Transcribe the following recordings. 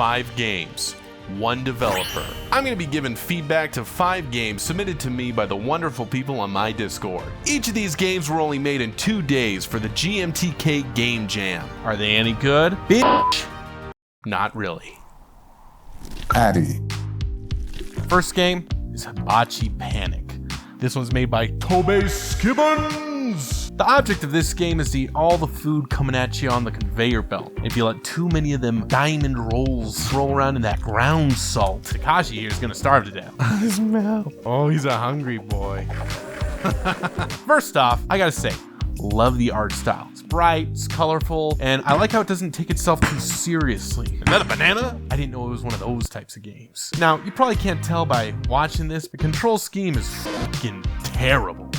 5 games, 1 developer. I'm going to be giving feedback to 5 games submitted to me by the wonderful people on my Discord. Each of these games were only made in 2 days for the GMTK Game Jam. Are they any good? Bitch! Not really. Addy. First game is Hibachi Panic. This one's made by Tobe Skibbons. The object of this game is to eat all the food coming at you on the conveyor belt. If you let too many of them diamond rolls roll around in that ground salt, Takashi here is gonna starve to death. His mouth. Oh, he's a hungry boy. First off, I gotta say, love the art style. It's bright, it's colorful, and I like how it doesn't take itself too seriously. Is that a banana? I didn't know it was one of those types of games. Now, you probably can't tell by watching this, the control scheme is fucking terrible.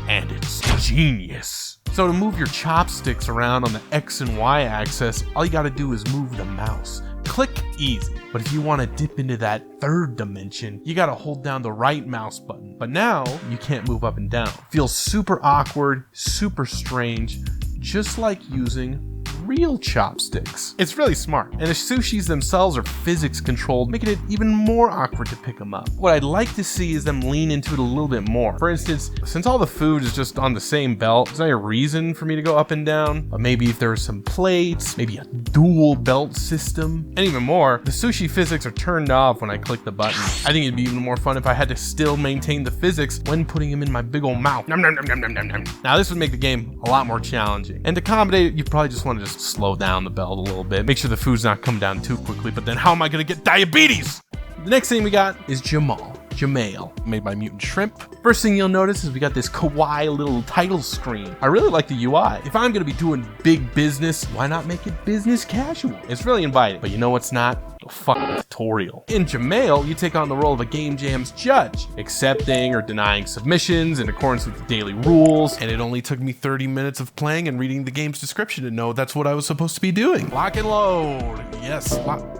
And it's genius. So to move your chopsticks around on the X and Y axis, all you gotta do is move the mouse. Click, easy. But if you want to dip into that third dimension, you gotta hold down the right mouse button. But now, you can't move up and down. Feels super awkward, super strange, just like using real chopsticks. It's really smart, and the sushis themselves are physics controlled, making it even more awkward to pick them up. What I'd like to see is them lean into it a little bit more. For instance, since all the food is just on the same belt, there's not a reason for me to go up and down, but maybe if there were some plates, maybe a dual belt system, and even more, the sushi physics are turned off when I click the button. I think it'd be even more fun if I had to still maintain the physics when putting them in my big old mouth. Nom, nom, nom, nom, nom, nom, nom. Now this would make the game a lot more challenging, and to accommodate it, you probably just want to just slow down the belt a little bit, make sure the food's not come down too quickly, but then how am I gonna get diabetes? The next thing we got is Jamal, made by Mutant Shrimp. First thing you'll notice is we got this kawaii little title screen. I really like the UI. If I'm gonna be doing big business, why not make it business casual? It's really inviting, but you know what's not? A fucking tutorial. In Jamal, you take on the role of a game jam's judge, accepting or denying submissions in accordance with the daily rules, and it only took me 30 minutes of playing and reading the game's description to know that's what I was supposed to be doing. Lock and load. Yes, lock.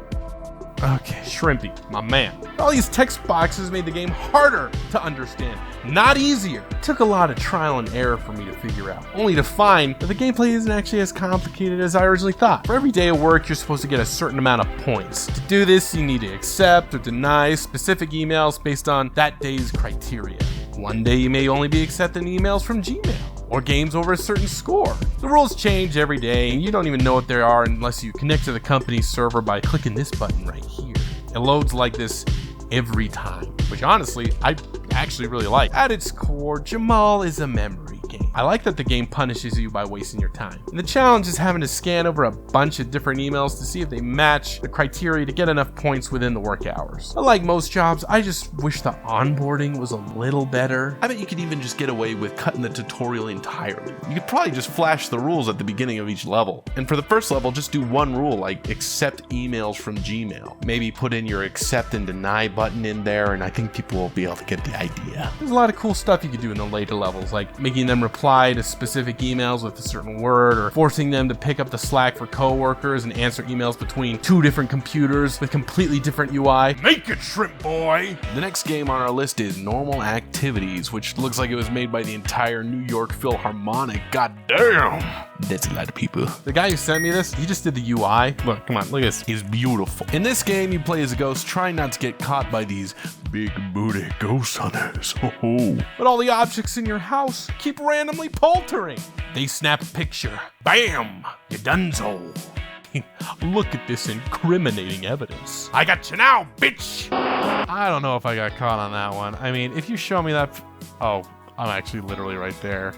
Okay, Shrimpy, my man. All these text boxes made the game harder to understand, not easier. It took a lot of trial and error for me to figure out, only to find that the gameplay isn't actually as complicated as I originally thought. For every day of work, you're supposed to get a certain amount of points. To do this, you need to accept or deny specific emails based on that day's criteria. One day you may only be accepting emails from Gmail, or games over a certain score. The rules change every day, and you don't even know what they are unless you connect to the company's server by clicking this button right here. It loads like this every time, which honestly, I actually really like. At its core, Jamal is a memory game. I like that the game punishes you by wasting your time. And the challenge is having to scan over a bunch of different emails to see if they match the criteria to get enough points within the work hours. But like most jobs, I just wish the onboarding was a little better. I bet you could even just get away with cutting the tutorial entirely. You could probably just flash the rules at the beginning of each level. And for the first level, just do one rule, like accept emails from Gmail. Maybe put in your accept and deny button in there, and I think people will be able to get the idea. There's a lot of cool stuff you could do in the later levels, like making them reply to specific emails with a certain word, or forcing them to pick up the slack for coworkers and answer emails between 2 different computers with completely different UI. Make it, Shrimp Boy! The next game on our list is Normal Activities, which looks like it was made by the entire New York Philharmonic. God damn! That's a lot of people. The guy who sent me this, he just did the UI. Look, come on, look at this. He's beautiful. In this game, you play as a ghost, trying not to get caught by these big booty ghost hunters. But all the objects in your house keep randomly poltering. They snap a picture. Bam! You donezo. Look at this incriminating evidence. I got you now, bitch! I don't know if I got caught on that one. I mean, if you show me that... Oh, I'm actually literally right there.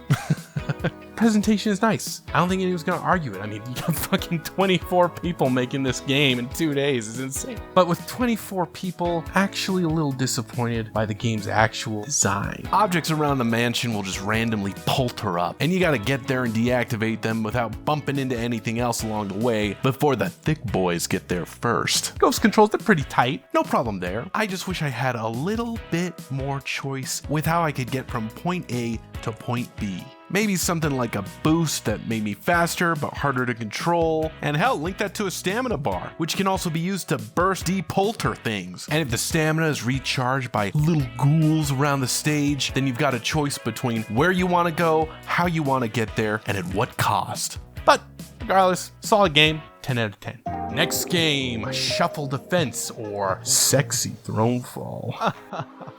Presentation is nice. I don't think anyone's gonna argue it. I mean, you got fucking 24 people making this game in 2 days. It's insane. But with 24 people, actually a little disappointed by the game's actual design. Objects around the mansion will just randomly polter up, and you gotta get there and deactivate them without bumping into anything else along the way before the thick boys get there first. Ghost controls, they're pretty tight. No problem there. I just wish I had a little bit more choice with how I could get from point A to point B. Maybe something like a boost that made me faster but harder to control. And hell, link that to a stamina bar, which can also be used to burst depolter things. And if the stamina is recharged by little ghouls around the stage, then you've got a choice between where you want to go, how you want to get there, and at what cost. But regardless, solid game. 10 out of 10. Next game, Shuffle Defense or Sexy Throne Fall.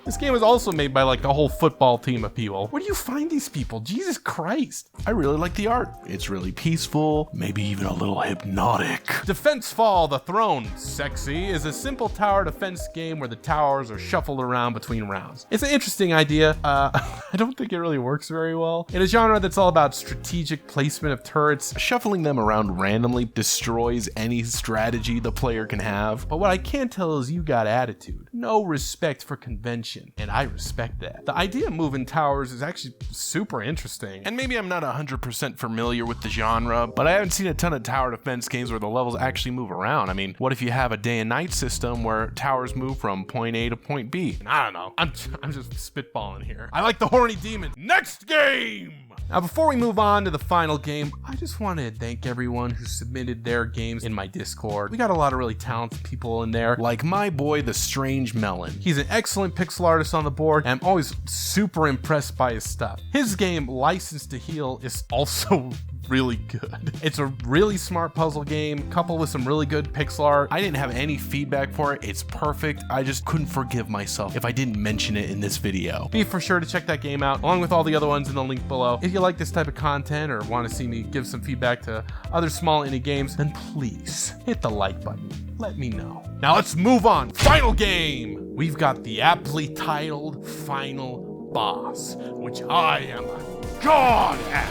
This game was also made by like a whole football team of people. Where do you find these people? Jesus Christ. I really like the art. It's really peaceful, maybe even a little hypnotic. Defense Fall, the Throne, Sexy, is a simple tower defense game where the towers are shuffled around between rounds. It's an interesting idea. I don't think it really works very well. In a genre that's all about strategic placement of turrets, shuffling them around randomly destroys any strategy the player can have. But what I can tell is you got attitude. No respect for convention. And I respect that. The idea of moving towers is actually super interesting. And maybe I'm not 100% familiar with the genre, but I haven't seen a ton of tower defense games where the levels actually move around. I mean, what if you have a day and night system where towers move from point A to point B? I don't know. I'm just spitballing here. I like the horny demon. Next game! Now, before we move on to the final game, I just want to thank everyone who submitted their games in my Discord. We got a lot of really talented people in there, like my boy, the Strange Melon. He's an excellent pixel artist on the board, and I'm always super impressed by his stuff. His game, License to Heal, is also really good. It's a really smart puzzle game, coupled with some really good pixel art. I didn't have any feedback for it. It's perfect. I just couldn't forgive myself if I didn't mention it in this video. Be for sure to check that game out, along with all the other ones in the link below. If you like this type of content or want to see me give some feedback to other small indie games, then please hit the like button. Let me know. Now let's move on. Final game! We've got the aptly titled Final Boss, which I am a god at.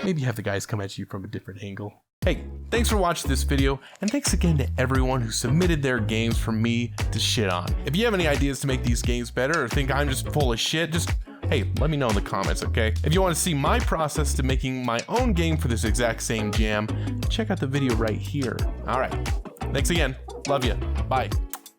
Maybe have the guys come at you from a different angle. Hey, thanks for watching this video, and thanks again to everyone who submitted their games for me to shit on. If you have any ideas to make these games better or think I'm just full of shit, just, hey, let me know in the comments, okay? If you want to see my process to making my own game for this exact same jam, check out the video right here. All right, thanks again. Love you. Bye.